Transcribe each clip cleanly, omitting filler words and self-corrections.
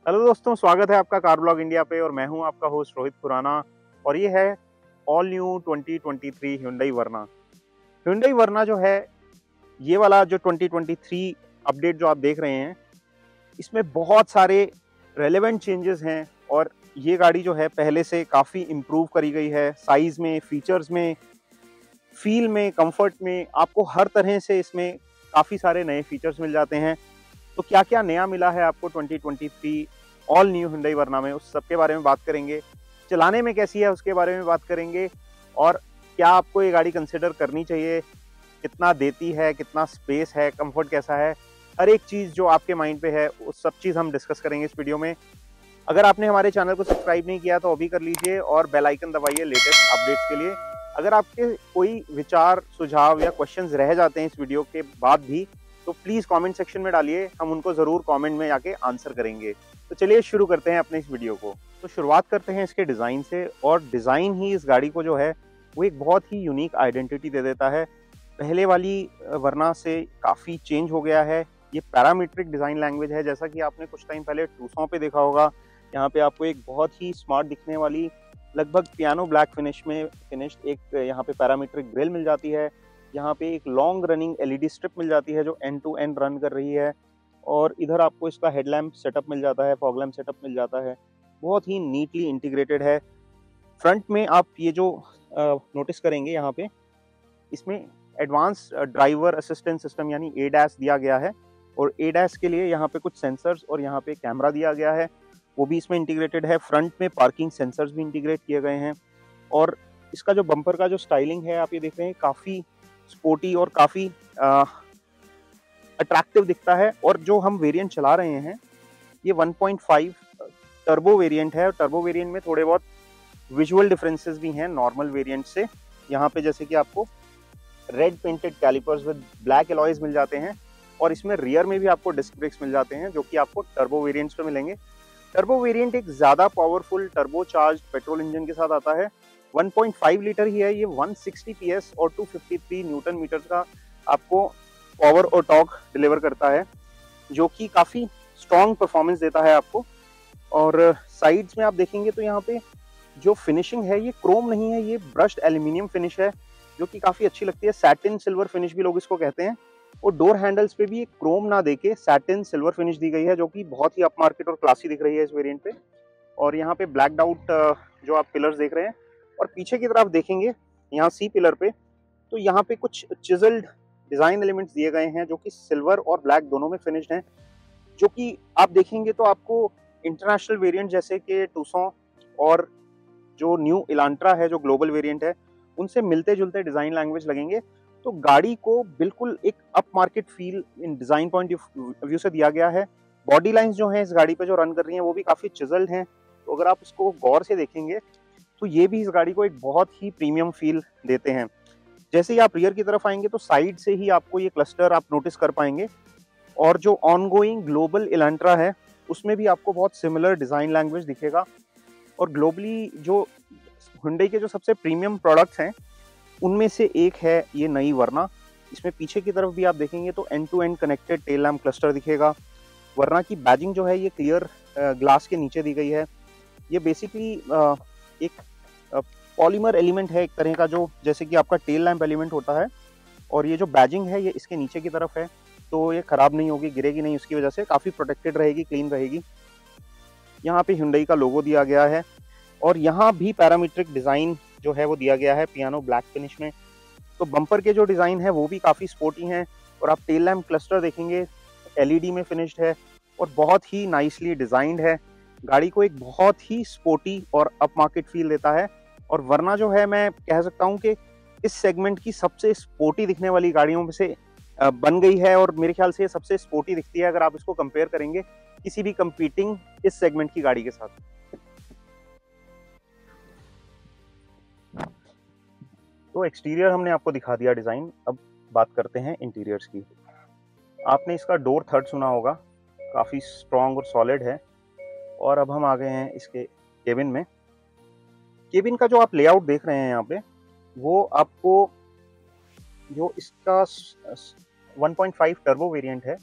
Hello दोस्तों, स्वागत है आपका कार ब्लॉग इंडिया पे और मैं हूं आपका होस्ट रोहित खुराना। और ये है ऑल न्यू 2023 Hyundai वर्ना। Hyundai वर्ना जो है, ये वाला जो 2023 अपडेट जो आप देख रहे हैं, इसमें बहुत सारे रेलेवेंट चेंजेस हैं। और ये गाड़ी जो है पहले से काफ़ी इम्प्रूव करी गई है, साइज़ में, फीचर्स में, फील में, कंफर्ट में। आपको हर तरह से इसमें काफ़ी सारे नए फीचर्स मिल जाते हैं। तो क्या क्या नया मिला है आपको 2023 ऑल न्यू Hyundai वर्ना में, उस सब के बारे में बात करेंगे। चलाने में कैसी है उसके बारे में बात करेंगे। और क्या आपको ये गाड़ी कंसिडर करनी चाहिए, कितना देती है, कितना स्पेस है, कंफर्ट कैसा है, हर एक चीज़ जो आपके माइंड पे है उस सब चीज़ हम डिस्कस करेंगे इस वीडियो में। अगर आपने हमारे चैनल को सब्सक्राइब नहीं किया तो अभी कर लीजिए और बेल आइकन दबाइए लेटेस्ट अपडेट्स के लिए। अगर आपके कोई विचार, सुझाव या क्वेश्चंस रह जाते हैं इस वीडियो के बाद भी, तो प्लीज़ कमेंट सेक्शन में डालिए, हम उनको ज़रूर कमेंट में जाके आंसर करेंगे। तो चलिए शुरू करते हैं अपने इस वीडियो को। तो शुरुआत करते हैं इसके डिज़ाइन से। और डिज़ाइन ही इस गाड़ी को जो है वो एक बहुत ही यूनिक आइडेंटिटी दे देता है। पहले वाली वर्ना से काफ़ी चेंज हो गया है। ये पैरामीट्रिक डिज़ाइन लैंग्वेज है, जैसा कि आपने कुछ टाइम पहले टूसॉन पे देखा होगा। यहाँ पे आपको एक बहुत ही स्मार्ट दिखने वाली, लगभग पियानो ब्लैक फिनिश में फिनिश्ड एक यहाँ पे पैरामीट्रिक ग्रिल मिल जाती है। यहाँ पे एक लॉन्ग रनिंग एलईडी स्ट्रिप मिल जाती है जो एंड टू एंड रन कर रही है। और इधर आपको इसका हेडलैम्प सेटअप मिल जाता है, फॉग लैम्प सेटअप मिल जाता है। बहुत ही नीटली इंटीग्रेटेड है। फ्रंट में आप ये जो नोटिस करेंगे, यहाँ पे इसमें एडवांस ड्राइवर असिस्टेंट सिस्टम यानी ADAS दिया गया है। और ADAS के लिए यहाँ पे कुछ सेंसर्स और यहाँ पे कैमरा दिया गया है, वो भी इसमें इंटीग्रेटेड है। फ्रंट में पार्किंग सेंसर्स भी इंटीग्रेट किए गए हैं। और इसका जो बम्पर का जो स्टाइलिंग है, आप ये देख रहे हैं, काफ़ी स्पोर्टी और काफ़ी अट्रैक्टिव दिखता है। और जो हम वेरिएंट चला रहे हैं, ये 1.5 टर्बो वेरिएंट है। टर्बो वेरिएंट में थोड़े बहुत विजुअल डिफरेंसेस भी हैं नॉर्मल वेरिएंट से। यहाँ पे जैसे कि आपको red painted calipers with black alloys मिल जाते हैं। और इसमें रियर में भी आपको डिस्क ब्रेक्स मिल जाते हैं, जो कि आपको टर्बो वेरिएंट्स पे मिलेंगे। टर्बो वेरिएंट एक ज़्यादा powerful turbo charge petrol engine के साथ आता है। 1.5 लीटर ही है ये, 160 PS और 253 न्यूटन मीटर का आपको पावर और टॉर्क डिलीवर करता है, जो कि काफ़ी स्ट्रॉन्ग परफॉर्मेंस देता है आपको। और साइड्स में आप देखेंगे तो यहाँ पे जो फिनिशिंग है, ये क्रोम नहीं है, ये ब्रश्ड एल्यूमिनियम फिनिश है, जो कि काफ़ी अच्छी लगती है। सैटिन सिल्वर फिनिश भी लोग इसको कहते हैं। और डोर हैंडल्स पे भी एक क्रोम ना देके सैटिन सिल्वर फिनिश दी गई है, जो कि बहुत ही अप मार्केट और क्लासी दिख रही है इस वेरिएंट पे। और यहाँ पे ब्लैक आउट जो आप पिलर्स देख रहे हैं, और पीछे की तरफ देखेंगे यहाँ सी पिलर पे, तो यहाँ पे कुछ चिजल्ड डिजाइन एलिमेंट्स दिए गए हैं, जो कि सिल्वर और ब्लैक दोनों में फिनिश्ड हैं। जो कि आप देखेंगे तो आपको इंटरनेशनल वेरिएंट जैसे कि टूसॉन और जो न्यू इलांट्रा है, जो ग्लोबल वेरिएंट है, उनसे मिलते जुलते डिजाइन लैंग्वेज लगेंगे। तो गाड़ी को बिल्कुल एक up market feel in design point of view से दिया गया है। बॉडी लाइंस जो हैं इस गाड़ी पे जो रन कर रही हैं, वो भी काफी चिजल्ड हैं। तो अगर आप इसको गौर से देखेंगे तो ये भी इस गाड़ी को एक बहुत ही प्रीमियम फील देते हैं। जैसे ही आप रियर की तरफ आएंगे तो साइड से ही आपको ये क्लस्टर आप नोटिस कर पाएंगे। और जो ऑनगोइंग ग्लोबल इलांट्रा है, उसमें भी आपको बहुत सिमिलर डिजाइन लैंग्वेज दिखेगा। और ग्लोबली जो Hyundai के जो सबसे प्रीमियम प्रोडक्ट्स हैं, उनमें से एक है ये नई वर्ना। इसमें पीछे की तरफ भी आप देखेंगे तो end to end connected tail lamp cluster दिखेगा। वर्ना की बैजिंग जो है ये क्लियर ग्लास के नीचे दी गई है। ये बेसिकली एक पॉलीमर एलिमेंट है एक तरह का, जो जैसे कि आपका टेल लैम्प एलिमेंट होता है। और ये जो बैजिंग है ये इसके नीचे की तरफ है, तो ये खराब नहीं होगी, गिरेगी नहीं, उसकी वजह से काफ़ी प्रोटेक्टेड रहेगी, क्लीन रहेगी। यहाँ पे Hyundai का लोगो दिया गया है। और यहाँ भी पैरामीट्रिक डिज़ाइन जो है वो दिया गया है पियानो ब्लैक फिनिश में। तो बम्पर के जो डिज़ाइन है वो भी काफ़ी स्पोर्टी हैं। और आप टेल लैम्प क्लस्टर देखेंगे, LED में फिनिश्ड है और बहुत ही नाइसली डिज़ाइंड है। गाड़ी को एक बहुत ही स्पोर्टी और अप मार्केट फील देता है। और वर्ना जो है, मैं कह सकता हूँ कि इस सेगमेंट की सबसे स्पोर्टी दिखने वाली गाड़ियों में से बन गई है। और मेरे ख्याल से ये सबसे स्पोर्टी दिखती है अगर आप इसको कंपेयर करेंगे किसी भी कंपीटिंग इस सेगमेंट की गाड़ी के साथ। तो एक्सटीरियर हमने आपको दिखा दिया डिज़ाइन, अब बात करते हैं इंटीरियर्स की। आपने इसका डोर थर्ड सुना होगा, काफ़ी स्ट्रॉन्ग और सॉलिड है। और अब हम आ गए हैं इसके केबिन में। केबिन का जो आप लेआउट देख रहे हैं यहाँ पे, वो आपको जो इसका 1.5 टर्बो वेरिएंट है,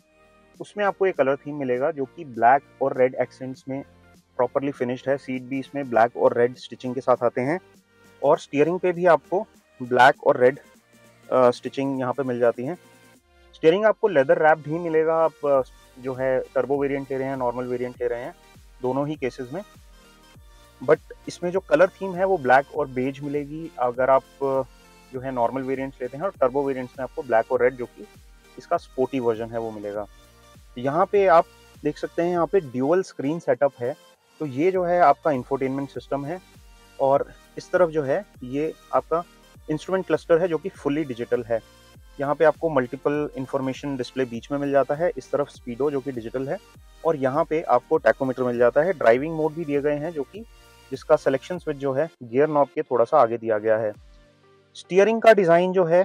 उसमें आपको एक कलर थीम मिलेगा जो कि ब्लैक और रेड एक्सेंट्स में प्रॉपरली फिनिश्ड है। सीट भी इसमें ब्लैक और रेड स्टिचिंग के साथ आते हैं और स्टीयरिंग पे भी आपको ब्लैक और रेड स्टिचिंग यहाँ पे मिल जाती है। स्टीयरिंग आपको लेदर रैप्ड ही मिलेगा। आप जो है टर्बो वेरिएंट ले रहे हैं, नॉर्मल वेरिएंट ले रहे हैं, दोनों ही केसेस में। बट इसमें जो कलर थीम है वो ब्लैक और बेज मिलेगी अगर आप जो है नॉर्मल वेरिएंट्स लेते हैं, और टर्बो वेरिएंट्स में आपको ब्लैक और रेड जो कि इसका स्पोर्टी वर्जन है वो मिलेगा। यहाँ पे आप देख सकते हैं, यहाँ पे ड्यूअल स्क्रीन सेटअप है। तो ये जो है आपका इंफोटेनमेंट सिस्टम है और इस तरफ जो है ये आपका इंस्ट्रूमेंट क्लस्टर है जो कि फुली डिजिटल है। यहाँ पे आपको मल्टीपल इंफॉर्मेशन डिस्प्ले बीच में मिल जाता है, इस तरफ स्पीडो जो कि डिजिटल है, और यहाँ पे आपको टैकोमीटर मिल जाता है। ड्राइविंग मोड भी दिए गए हैं जो कि जिसका सिलेक्शन स्विच जो है गियर नॉब के थोड़ा सा आगे दिया गया है। स्टीयरिंग का डिज़ाइन जो है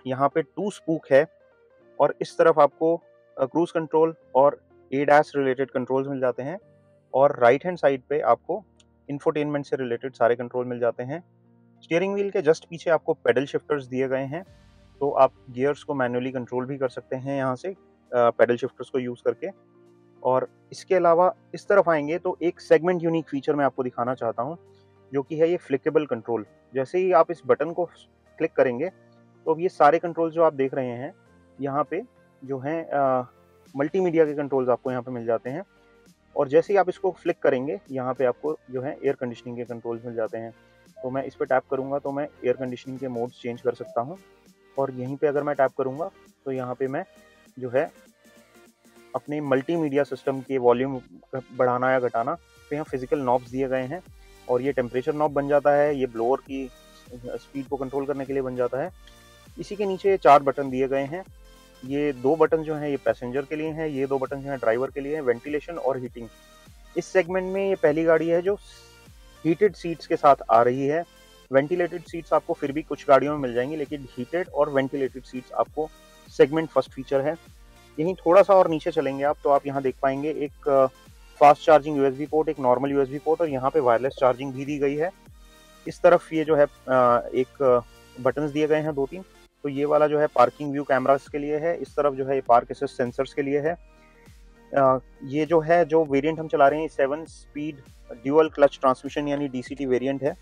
यहाँ पे 2 स्पूक है और इस तरफ आपको क्रूज कंट्रोल और एडैस रिलेटेड कंट्रोल्स मिल जाते हैं, और राइट हैंड साइड पे आपको इंफोटेनमेंट से रिलेटेड सारे कंट्रोल मिल जाते हैं। स्टीयरिंग व्हील के जस्ट पीछे आपको पेडल शिफ्टर्स दिए गए हैं, तो आप गियर्स को मैन्युअली कंट्रोल भी कर सकते हैं यहाँ से पेडल शिफ्टर्स को यूज़ करके। और इसके अलावा इस तरफ आएंगे तो एक सेगमेंट यूनिक फीचर मैं आपको दिखाना चाहता हूँ जो कि है ये फ्लिकेबल कंट्रोल। जैसे ही आप इस बटन को क्लिक करेंगे तो अब ये सारे कंट्रोल जो आप देख रहे हैं यहाँ पे जो हैं मल्टीमीडिया के कंट्रोल्स आपको यहाँ पे मिल जाते हैं, और जैसे ही आप इसको फ्लिक करेंगे यहाँ पे आपको जो है एयर कंडीशनिंग के कंट्रोल्स मिल जाते हैं। तो मैं इस पर टैप करूँगा तो मैं एयर कंडीशनिंग के मोड्स चेंज कर सकता हूँ, और यहीं पे अगर मैं टैप करूँगा तो यहाँ पे मैं जो है अपने मल्टीमीडिया सिस्टम के वॉल्यूम बढ़ाना या घटाना, तो यहाँ फिजिकल नॉब्स दिए गए हैं, और ये टेम्परेचर नॉब बन जाता है, ये ब्लोअर की स्पीड को कंट्रोल करने के लिए बन जाता है। इसी के नीचे 4 बटन दिए गए हैं। ये 2 बटन जो हैं ये पैसेंजर के लिए हैं, ये 2 बटन जो हैं ड्राइवर के लिए हैं, वेंटिलेशन और हीटिंग। इस सेगमेंट में ये पहली गाड़ी है जो हीटेड सीट्स के साथ आ रही है। वेंटिलेटेड सीट्स आपको फिर भी कुछ गाड़ियों में मिल जाएंगी, लेकिन हीटेड और वेंटिलेटेड सीट्स आपको सेगमेंट फर्स्ट फीचर है। यहीं थोड़ा सा और नीचे चलेंगे आप तो आप यहाँ देख पाएंगे एक फास्ट चार्जिंग यूएसबी पोर्ट, एक नॉर्मल यूएसबी पोर्ट, और यहाँ पे वायरलेस चार्जिंग भी दी गई है। इस तरफ ये जो है एक बटन्स दिए गए हैं 2-3, तो ये वाला जो है पार्किंग व्यू कैमरास के लिए है, इस तरफ जो है ये पार्क असिस्ट सेंसर्स के लिए है। ये जो है जो वेरिएंट हम चला रहे हैं 7 स्पीड ड्यूअल क्लच ट्रांसमिशन यानी डीसीटी वेरिएंट है,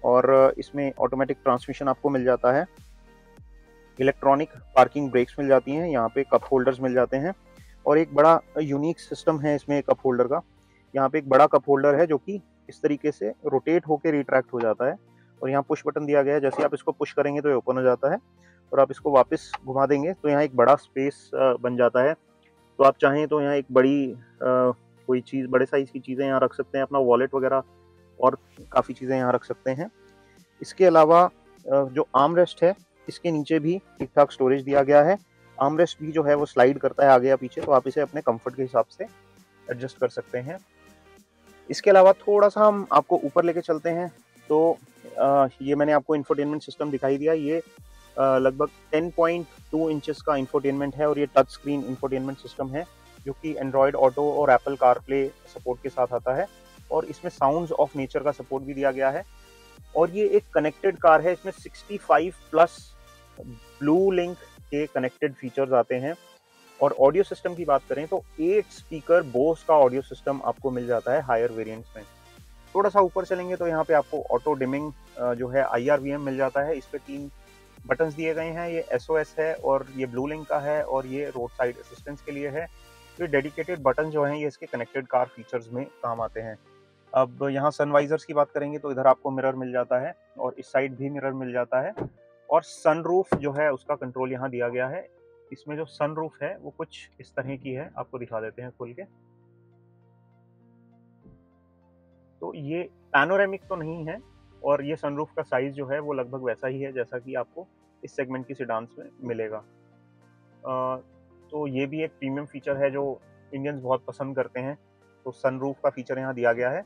और इसमें ऑटोमेटिक ट्रांसमिशन आपको मिल जाता है। इलेक्ट्रॉनिक पार्किंग ब्रेक्स मिल जाती हैं, यहाँ पे कप होल्डर्स मिल जाते हैं, और एक बड़ा यूनिक सिस्टम है इसमें कप होल्डर का। यहाँ पे एक बड़ा कप होल्डर है जो कि इस तरीके से रोटेट होकर रिट्रैक्ट हो जाता है, और यहाँ पुश बटन दिया गया है। जैसे आप इसको पुश करेंगे तो ये ओपन हो जाता है, और आप इसको वापस घुमा देंगे तो यहाँ एक बड़ा स्पेस बन जाता है। तो आप चाहें तो यहाँ एक बड़ी कोई चीज़, बड़े साइज़ की चीज़ें यहाँ रख सकते हैं, अपना वॉलेट वगैरह और काफ़ी चीज़ें यहाँ रख सकते हैं। इसके अलावा जो आर्म रेस्ट है इसके नीचे भी ठीक ठाक स्टोरेज दिया गया है। आर्म रेस्ट भी जो है वो स्लाइड करता है आगे या पीछे, तो आप इसे अपने कंफर्ट के हिसाब से एडजस्ट कर सकते हैं। इसके अलावा थोड़ा सा हम आपको ऊपर लेके चलते हैं तो ये मैंने आपको इंफोटेनमेंट सिस्टम दिखाई दिया। ये लगभग 10.2 इंचेस का इंफोटेनमेंट है, और ये टच स्क्रीन इंफोटेनमेंट सिस्टम है जो कि एंड्रॉयड ऑटो और एप्पल कारप्ले सपोर्ट के साथ आता है, और इसमें साउंड्स ऑफ नेचर का सपोर्ट भी दिया गया है। और ये एक कनेक्टेड कार है, इसमें 65+ ब्लू लिंक के कनेक्टेड फीचर्स आते हैं। और ऑडियो सिस्टम की बात करें तो 8 स्पीकर बोस का ऑडियो सिस्टम आपको मिल जाता है हायर वेरिएंट्स में। थोड़ा सा ऊपर चलेंगे तो यहाँ पे आपको ऑटो डिमिंग जो है IRVM मिल जाता है। इस पे 3 बटन्स दिए गए हैं, ये SOS है, और ये ब्लू लिंक का है, और ये रोड साइड असिस्टेंस के लिए है। ये डेडिकेटेड बटन जो हैं ये इसके कनेक्टेड कार फीचर्स में काम आते हैं। अब यहाँ सनवाइजर्स की बात करेंगे तो इधर आपको मिरर मिल जाता है, और इस साइड भी मिरर मिल जाता है, और सनरूफ जो है उसका कंट्रोल यहाँ दिया गया है। इसमें जो सनरूफ है वो कुछ इस तरह की है, आपको दिखा देते हैं खोल के। तो ये पैनोरेमिक तो नहीं है, और ये सनरूफ का साइज जो है वो लगभग वैसा ही है जैसा कि आपको इस सेगमेंट की सेडान्स में मिलेगा। तो ये भी एक प्रीमियम फीचर है जो इंडियंस बहुत पसंद करते हैं, तो सनरूफ का फीचर यहाँ दिया गया है।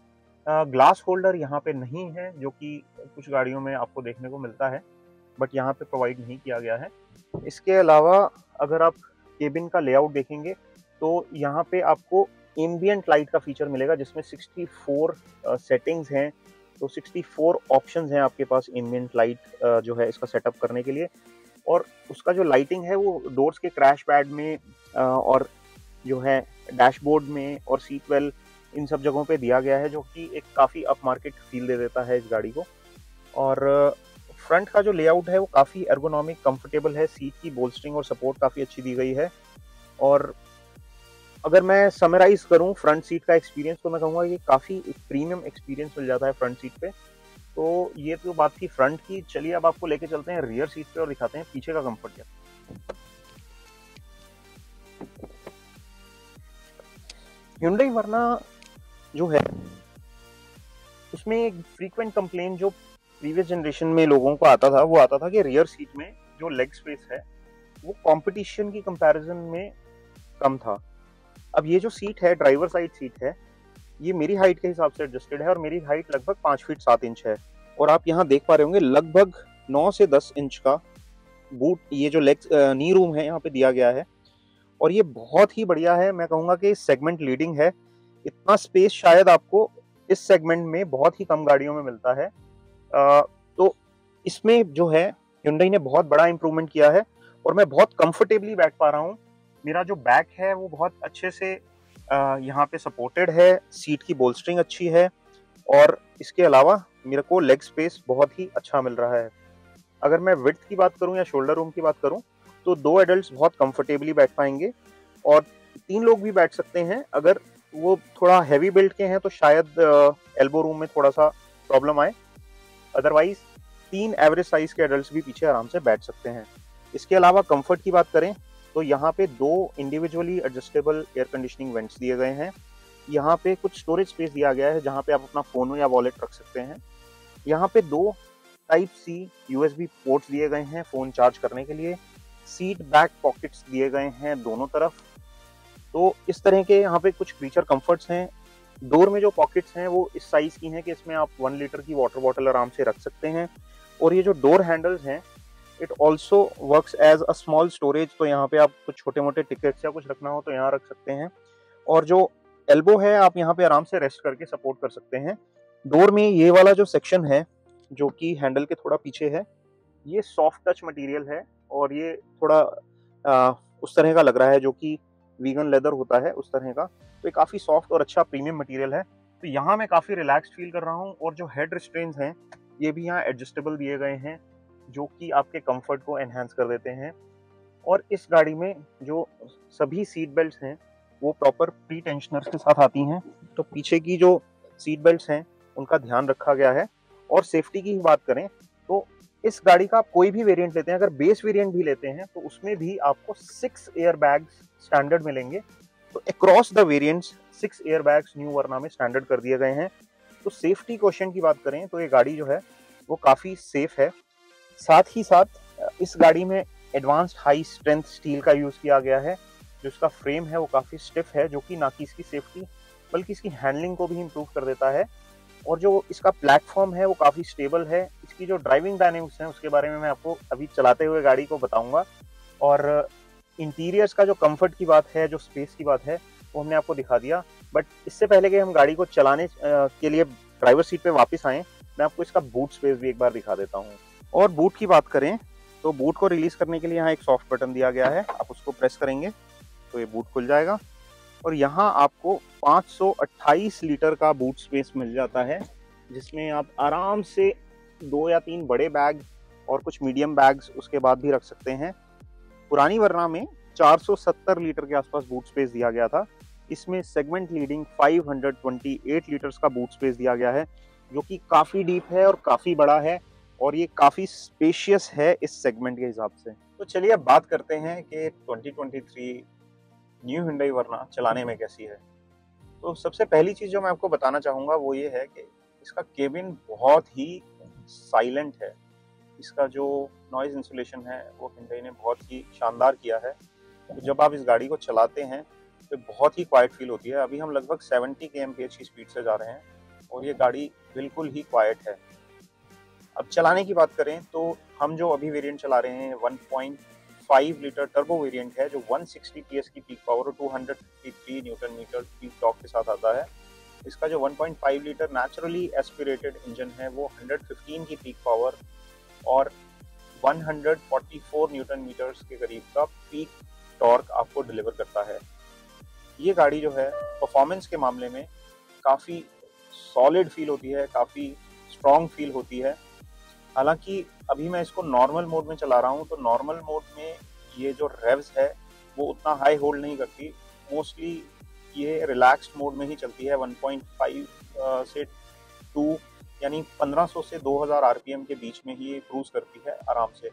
ग्लास होल्डर यहाँ पे नहीं है, जो कि कुछ गाड़ियों में आपको देखने को मिलता है, बट यहाँ पे प्रोवाइड नहीं किया गया है। इसके अलावा अगर आप केबिन का लेआउट देखेंगे तो यहाँ पे आपको एम्बिएंट लाइट का फीचर मिलेगा, जिसमें 64 सेटिंग्स हैं, तो 64 ऑप्शंस हैं आपके पास एम्बिएंट लाइट जो है इसका सेटअप करने के लिए। और उसका जो लाइटिंग है वो डोर्स के क्रैश पैड में और जो है डैशबोर्ड में और सीट वेल इन सब जगहों पे दिया गया है, जो कि एक काफ़ी अप मार्केट फील दे देता है इस गाड़ी को। और फ्रंट का जो लेआउट है वो काफ़ी एर्गोनॉमिक कंफर्टेबल है, सीट की बोल्स्टरिंग और सपोर्ट काफ़ी अच्छी दी गई है। और अगर मैं समराइज करूं फ्रंट सीट का एक्सपीरियंस, तो मैं कहूँगा कि काफ़ी एक प्रीमियम एक्सपीरियंस मिल जाता है फ्रंट सीट पे। तो ये तो बात थी फ्रंट की। चलिए अब आपको लेके चलते हैं रियर सीट पे और दिखाते हैं पीछे का कंफर्ट क्या। Hyundai वरना जो है उसमें एक फ्रीक्वेंट कंप्लेन जो प्रीवियस जनरेशन में लोगों को आता था, वो आता था कि रियर सीट में जो लेग स्पेस है वो कंपटीशन की कंपैरिजन में कम था। अब ये जो सीट है, ड्राइवर साइड सीट है, ये मेरी हाइट के हिसाब से एडजस्टेड है और मेरी हाइट लगभग 5 फीट 7 इंच है। और आप यहाँ देख पा रहे होंगे लगभग 9 से 10 इंच का बूट, ये जो लेग नी रूम है यहाँ पे दिया गया है। और ये बहुत ही बढ़िया है, मैं कहूँगा कि सेगमेंट लीडिंग है। इतना स्पेस शायद आपको इस सेगमेंट में बहुत ही कम गाड़ियों में मिलता है। तो इसमें जो है Hyundai ने बहुत बड़ा इंप्रूवमेंट किया है और मैं बहुत कंफर्टेबली बैठ पा रहा हूँ। मेरा जो बैक है वो बहुत अच्छे से यहाँ पे सपोर्टेड है, सीट की बोल्स्टरिंग अच्छी है और इसके अलावा मेरे को लेग स्पेस बहुत ही अच्छा मिल रहा है। अगर मैं विड्थ की बात करूं या शोल्डर रूम की बात करूं, तो 2 एडल्ट्स बहुत कंफर्टेबली बैठ पाएंगे और 3 लोग भी बैठ सकते हैं। अगर वो थोड़ा हैवी बिल्ड के हैं तो शायद एल्बो रूम में थोड़ा सा प्रॉब्लम आए, अदरवाइज 3 एवरेज साइज के एडल्ट्स भी पीछे आराम से बैठ सकते हैं। इसके अलावा कंफर्ट की बात करें तो यहाँ पे 2 individually adjustable air conditioning vents दिए गए हैं। यहाँ पे कुछ स्टोरेज स्पेस दिया गया है जहाँ पे आप अपना फोन या वॉलेट रख सकते हैं। यहाँ पे 2 टाइप सी यूएसबी पोर्ट्स दिए गए हैं फोन चार्ज करने के लिए। सीट बैक पॉकेट्स दिए गए हैं दोनों तरफ। तो इस तरह के यहाँ पे कुछ फीचर कंफर्ट्स हैं। डोर में जो पॉकेट्स हैं वो इस साइज की हैं कि इसमें आप 1 लीटर की वाटर बॉटल आराम से रख सकते हैं। और ये जो डोर हैंडल्स हैं, it also works as a small storage, तो यहाँ पे आप कुछ छोटे मोटे टिकट्स या कुछ रखना हो तो यहाँ रख सकते हैं। और जो एल्बो है आप यहाँ पे आराम से रेस्ट करके सपोर्ट कर सकते हैं। डोर में ये वाला जो सेक्शन है जो कि हैंडल के थोड़ा पीछे है, ये सॉफ्ट टच मटेरियल है और ये थोड़ा उस तरह का लग रहा है जो कि वीगन लेदर होता है उस तरह का। तो ये काफ़ी सॉफ्ट और अच्छा प्रीमियम मटेरियल है। तो यहाँ मैं काफ़ी रिलैक्स्ड फील कर रहा हूँ। और जो हेड रिस्ट्रेन्स हैं ये भी यहाँ एडजस्टेबल दिए गए हैं जो कि आपके कंफर्ट को एनहांस कर देते हैं। और इस गाड़ी में जो सभी सीट बेल्ट्स हैं वो प्रॉपर प्री टेंशनर्स के साथ आती हैं। तो पीछे की जो सीट बेल्ट्स हैं उनका ध्यान रखा गया है। और सेफ्टी की बात करें तो इस गाड़ी का आप कोई भी वेरिएंट लेते हैं, अगर बेस वेरिएंट भी लेते हैं तो उसमें भी आपको 6 एयर बैग्स स्टैंडर्ड मिलेंगे। तो across the variants 6 air bags new Verna में स्टैंडर्ड कर दिए गए हैं। तो सेफ्टी क्वेश्चन की बात करें तो ये गाड़ी जो है वो काफ़ी सेफ है। साथ ही साथ इस गाड़ी में एडवांस्ड हाई स्ट्रेंथ स्टील का यूज़ किया गया है। जो इसका फ्रेम है वो काफ़ी स्टिफ है, जो कि ना कि इसकी सेफ्टी बल्कि इसकी हैंडलिंग को भी इम्प्रूव कर देता है। और जो इसका प्लेटफॉर्म है वो काफ़ी स्टेबल है। इसकी जो ड्राइविंग डायनेमिक्स हैं उसके बारे में मैं आपको अभी चलाते हुए गाड़ी को बताऊंगा। और इंटीरियर्स का जो कंफर्ट की बात है, जो स्पेस की बात है, वो हमने आपको दिखा दिया। बट इससे पहले कि हम गाड़ी को चलाने के लिए ड्राइवर सीट पे वापस आएँ, मैं आपको इसका बूट स्पेस भी एक बार दिखा देता हूँ। और बूट की बात करें तो बूट को रिलीज करने के लिए यहाँ एक सॉफ्ट बटन दिया गया है, आप उसको प्रेस करेंगे तो ये बूट खुल जाएगा। और यहाँ आपको 528 लीटर का बूट स्पेस मिल जाता है, जिसमें आप आराम से 2 या 3 बड़े बैग और कुछ मीडियम बैग्स उसके बाद भी रख सकते हैं। पुरानी वर्ना में 470 लीटर के आसपास बूट स्पेस दिया गया था। इसमें सेगमेंट लीडिंग 528 लीटर्स का बूट स्पेस दिया गया है, जो कि काफ़ी डीप है और काफ़ी बड़ा है और ये काफ़ी स्पेशियस है इस सेगमेंट के हिसाब से। तो चलिए अब बात करते हैं कि 2023 न्यू Hyundai वर्ना चलाने में कैसी है। तो सबसे पहली चीज़ जो मैं आपको बताना चाहूँगा वो ये है कि इसका केबिन बहुत ही साइलेंट है। इसका जो नॉइज़ इंसुलेशन है वो Hyundai ने बहुत ही शानदार किया है। तो जब आप इस गाड़ी को चलाते हैं तो बहुत ही क्वाइट फील होती है। अभी हम लगभग 70 kmph की स्पीड से जा रहे हैं और ये गाड़ी बिल्कुल ही क्वाइट है। अब चलाने की बात करें तो हम जो अभी वेरिएंट चला रहे हैं 1.5 लीटर टर्बो वेरिएंट है, जो 160 PS की पीक पावर और 253 न्यूटन मीटर पीक टॉर्क के साथ आता है। इसका जो 1.5 लीटर नेचुरली एस्पिरेटेड इंजन है वो 115 की पीक पावर और 144 न्यूटन मीटर्स के करीब का पीक टॉर्क आपको डिलीवर करता है। ये गाड़ी जो है परफॉर्मेंस के मामले में काफ़ी सॉलिड फील होती है, काफ़ी स्ट्रॉन्ग फील होती है। हालांकि अभी मैं इसको नॉर्मल मोड में चला रहा हूँ, तो नॉर्मल मोड में ये जो रेव्स है वो उतना हाई होल्ड नहीं करती। मोस्टली ये रिलैक्स्ड मोड में ही चलती है। 1.5 से 2 यानी 1500 से 2000 आरपीएम के बीच में ही ये क्रूज करती है आराम से।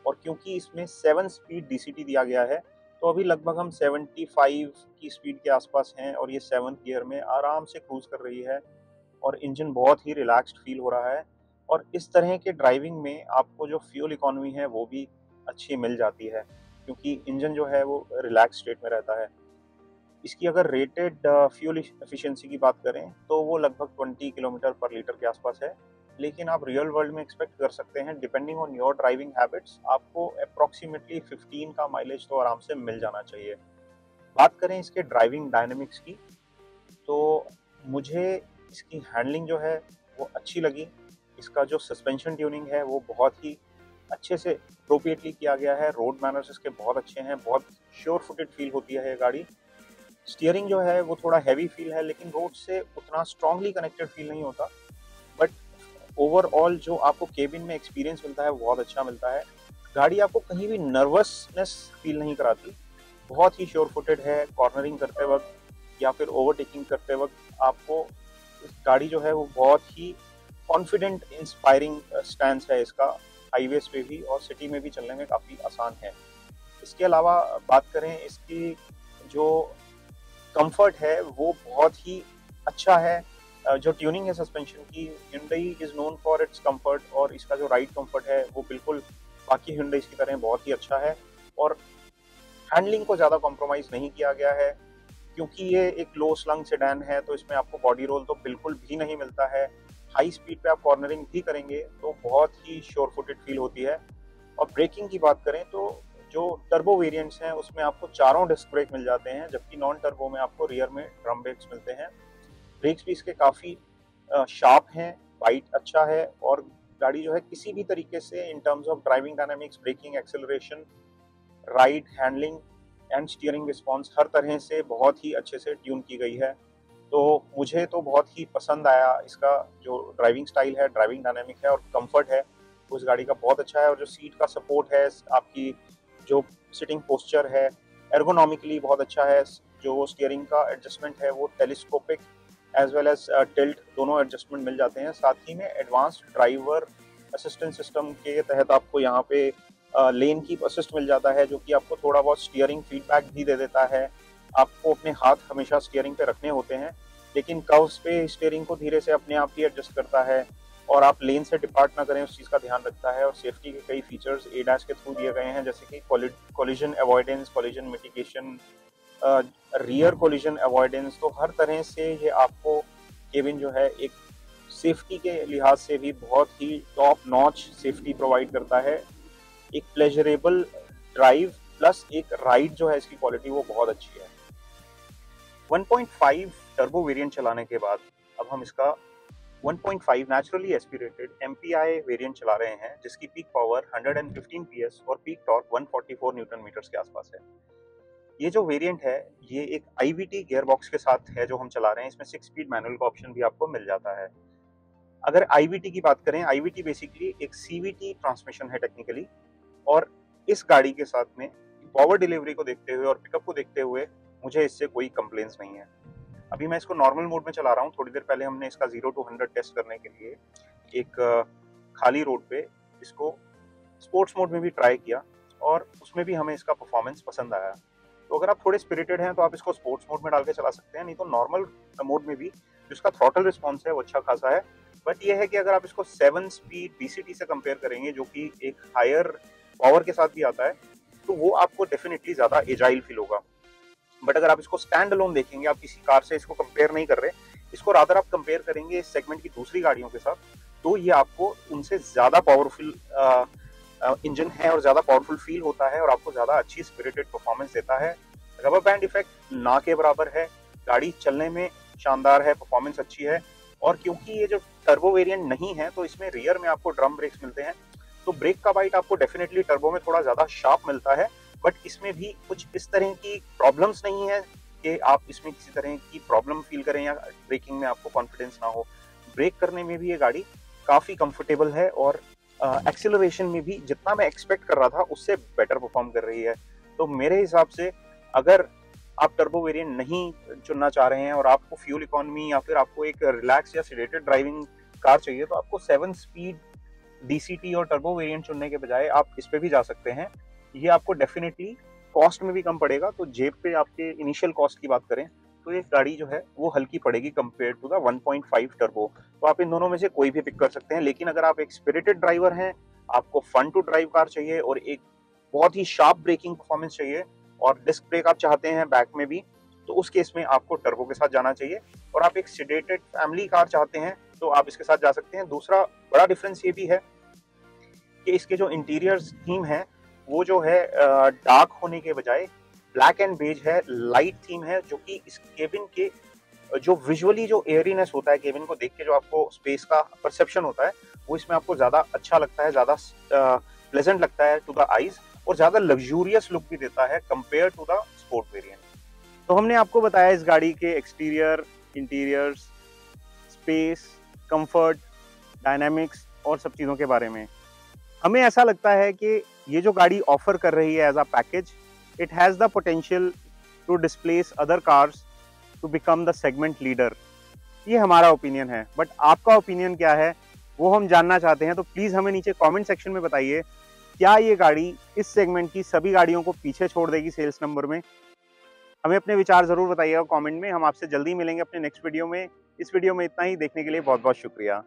और क्योंकि इसमें 7 स्पीड डीसीटी दिया गया है, तो अभी लगभग हम 75 की स्पीड के आसपास हैं और ये 7th गियर में आराम से क्रूज कर रही है और इंजन बहुत ही रिलैक्स्ड फील हो रहा है। और इस तरह के ड्राइविंग में आपको जो फ्यूल इकोनॉमी है वो भी अच्छी मिल जाती है, क्योंकि इंजन जो है वो रिलैक्स स्टेट में रहता है। इसकी अगर रेटेड फ्यूल एफिशिएंसी की बात करें तो वो लगभग 20 किलोमीटर पर लीटर के आसपास है, लेकिन आप रियल वर्ल्ड में एक्सपेक्ट कर सकते हैं, depending on your driving habits, आपको अप्रॉक्सीमेटली 15 का माइलेज तो आराम से मिल जाना चाहिए। बात करें इसके ड्राइविंग डायनेमिक्स की, तो मुझे इसकी हैंडलिंग जो है वो अच्छी लगी। इसका जो सस्पेंशन ट्यूनिंग है वो बहुत ही अच्छे से अप्रोप्रिएटली किया गया है। रोड मैनर्स इसके बहुत अच्छे हैं, बहुत श्योर फुटेड फील होती है ये गाड़ी। स्टीयरिंग जो है वो थोड़ा हैवी फील है, लेकिन रोड से उतना स्ट्रांगली कनेक्टेड फील नहीं होता। बट ओवरऑल जो आपको केबिन में एक्सपीरियंस मिलता है वो बहुत अच्छा मिलता है। गाड़ी आपको कहीं भी नर्वसनेस फील नहीं कराती, बहुत ही श्योर फुटेड है। कॉर्नरिंग करते वक्त या फिर ओवरटेकिंग करते वक्त आपको इस गाड़ी जो है वो बहुत ही कॉन्फिडेंट इंस्पायरिंग स्टैंस है इसका, हाईवेज पे भी और सिटी में भी चलने में काफ़ी आसान है। इसके अलावा बात करें इसकी जो कंफर्ट है वो बहुत ही अच्छा है। जो ट्यूनिंग है सस्पेंशन की, Hyundai is known for its comfort, और इसका जो राइड कंफर्ट है वो बिल्कुल बाकी Hyundai की तरह बहुत ही अच्छा है। और हैंडलिंग को ज़्यादा कॉम्प्रोमाइज़ नहीं किया गया है, क्योंकि ये एक लो स्लंग सेडान है तो इसमें आपको बॉडी रोल तो बिल्कुल भी नहीं मिलता है। हाई स्पीड पे आप कॉर्नरिंग भी करेंगे तो बहुत ही श्योर फुटेड फील होती है। और ब्रेकिंग की बात करें तो जो टर्बो वेरिएंट्स हैं उसमें आपको चारों डिस्क ब्रेक मिल जाते हैं, जबकि नॉन टर्बो में आपको रियर में ड्रम ब्रेक्स मिलते हैं। ब्रेक्स भी इसके काफ़ी शार्प हैं, बाइट अच्छा है, और गाड़ी जो है किसी भी तरीके से in terms of driving dynamics, braking, acceleration, ride handling and steering response हर तरह से बहुत ही अच्छे से ट्यून की गई है। तो मुझे तो बहुत ही पसंद आया इसका जो ड्राइविंग स्टाइल है, ड्राइविंग डायनामिक है और कंफर्ट है उस गाड़ी का बहुत अच्छा है। और जो सीट का सपोर्ट है, आपकी जो सिटिंग पोस्चर है, एर्गोनॉमिकली बहुत अच्छा है। जो स्टीयरिंग का एडजस्टमेंट है वो telescopic as well as tilt दोनों एडजस्टमेंट मिल जाते हैं। साथ ही में एडवांस्ड ड्राइवर असिस्टेंस सिस्टम के तहत आपको यहाँ पे लेन कीप असिस्ट मिल जाता है, जो कि आपको थोड़ा बहुत स्टीयरिंग फीडबैक भी दे देता है। आपको अपने हाथ हमेशा स्टीयरिंग पे रखने होते हैं, लेकिन कर्व्स पे स्टीयरिंग को धीरे से अपने आप ही एडजस्ट करता है और आप लेन से डिपार्ट ना करें उस चीज़ का ध्यान रखता है। और सेफ्टी के कई फीचर्स एडास के थ्रू दिए गए हैं, जैसे कि collision avoidance, collision mitigation, rear collision avoidance. तो हर तरह से ये आपको केबिन जो है एक सेफ्टी के लिहाज से भी बहुत ही टॉप नॉच सेफ्टी प्रोवाइड करता है। एक प्लेजरेबल ड्राइव प्लस एक राइड जो है इसकी क्वालिटी वो बहुत अच्छी है। 1.5 टर्बो वेरिएंट चलाने के बाद अब हम इसका 1.5 नेचुरली एस्पिरेटेड MPI वेरिएंट चला रहे हैं, जिसकी पीक पावर 115 PS और पीक टॉर्क 144 न्यूटन मीटर्स के आसपास है। ये जो वेरिएंट है ये एक IVT गियर बॉक्स के साथ है जो हम चला रहे हैं। इसमें 6 स्पीड मैनुअल का ऑप्शन भी आपको मिल जाता है। अगर IVT की बात करें, IVT बेसिकली एक CVT ट्रांसमिशन है टेक्निकली, और इस गाड़ी के साथ में पावर डिलीवरी को देखते हुए और पिकअप को देखते हुए मुझे इससे कोई कंप्लेंट्स नहीं है। अभी मैं इसको नॉर्मल मोड में चला रहा हूँ। थोड़ी देर पहले हमने इसका 0 to 100 टेस्ट करने के लिए एक खाली रोड पे इसको स्पोर्ट्स मोड में भी ट्राई किया, और उसमें भी हमें इसका परफॉर्मेंस पसंद आया। तो अगर आप थोड़े स्पिरिटेड हैं तो आप इसको स्पोर्ट्स मोड में डाल के चला सकते हैं, नहीं तो नॉर्मल मोड में भी जिसका थ्रॉटल रिस्पॉन्स है वो अच्छा खासा है। बट ये है कि अगर आप इसको 7 स्पीड DCT से कंपेयर करेंगे, जो कि एक हायर पावर के साथ भी आता है, तो वो आपको डेफिनेटली ज़्यादा एजाइल फील होगा। बट अगर आप इसको स्टैंड अलोन देखेंगे, आप किसी कार से इसको कंपेयर नहीं कर रहे, इसको रादर आप कंपेयर करेंगे इस सेगमेंट की दूसरी गाड़ियों के साथ, तो ये आपको उनसे ज़्यादा पावरफुल इंजन है और ज़्यादा पावरफुल फील होता है और आपको ज़्यादा अच्छी स्पिरिटेड परफॉर्मेंस देता है। रबर बैंड इफेक्ट ना के बराबर है, गाड़ी चलने में शानदार है, परफॉर्मेंस अच्छी है। और क्योंकि ये जो टर्बो वेरिएंट नहीं है तो इसमें रियर में आपको ड्रम ब्रेक्स मिलते हैं, तो ब्रेक का बाइट आपको डेफिनेटली टर्बो में थोड़ा ज़्यादा शार्प मिलता है। बट इसमें भी कुछ इस तरह की प्रॉब्लम्स नहीं है कि आप इसमें किसी तरह की प्रॉब्लम फील करें या ब्रेकिंग में आपको कॉन्फिडेंस ना हो। ब्रेक करने में भी ये गाड़ी काफ़ी कंफर्टेबल है और एक्सेलरेशन में भी जितना मैं एक्सपेक्ट कर रहा था उससे बेटर परफॉर्म कर रही है। तो मेरे हिसाब से अगर आप टर्बो वेरिएंट नहीं चुनना चाह रहे हैं और आपको फ्यूल इकोनॉमी या फिर आपको एक रिलैक्स या सेडेटेड ड्राइविंग कार चाहिए, तो आपको 7 स्पीड डीसीटी और टर्बो वेरिएंट चुनने के बजाय आप इस पे भी जा सकते हैं। ये आपको डेफिनेटली कॉस्ट में भी कम पड़ेगा। तो जेब पे आपके इनिशियल कॉस्ट की बात करें तो ये गाड़ी जो है वो हल्की पड़ेगी कंपेयर टू द 1.5 टर्बो। तो आप इन दोनों में से कोई भी पिक कर सकते हैं। लेकिन अगर आप एक स्पिरिटेड ड्राइवर हैं, आपको फन टू ड्राइव कार चाहिए और एक बहुत ही शार्प ब्रेकिंग परफॉर्मेंस चाहिए और डिस्क ब्रेक आप चाहते हैं बैक में भी, तो उस केस में आपको टर्बो के साथ जाना चाहिए। और आप एक सेडेटेड फैमिली कार चाहते हैं तो आप इसके साथ जा सकते हैं। दूसरा बड़ा डिफरेंस ये भी है कि इसके जो इंटीरियर थीम है वो जो है डार्क होने के बजाय ब्लैक एंड बेज है, लाइट थीम है, जो कि इस केबिन के जो विजुअली जो एयरीनेस होता है, केबिन को देख के जो आपको स्पेस का परसेप्शन होता है वो इसमें आपको ज्यादा अच्छा लगता है, ज्यादा प्लेजेंट लगता है टू द आईज और ज्यादा लग्जूरियस लुक भी देता है compare to the sport variant. तो हमने आपको बताया इस गाड़ी के exterior, interiors, space, comfort, dynamics और सब चीज़ों के बारे में। हमें ऐसा लगता है कि ये जो गाड़ी ऑफर कर रही है as a package, it has the potential to displace other cars to become the segment leader. ये हमारा ओपिनियन है, बट आपका ओपिनियन क्या है वो हम जानना चाहते हैं। तो प्लीज़ हमें नीचे कमेंट सेक्शन में बताइए, क्या ये गाड़ी इस सेगमेंट की सभी गाड़ियों को पीछे छोड़ देगी सेल्स नंबर में? हमें अपने विचार ज़रूर बताइएगा कमेंट में। हम आपसे जल्दी मिलेंगे अपने नेक्स्ट वीडियो में। इस वीडियो में इतना ही। देखने के लिए बहुत बहुत शुक्रिया।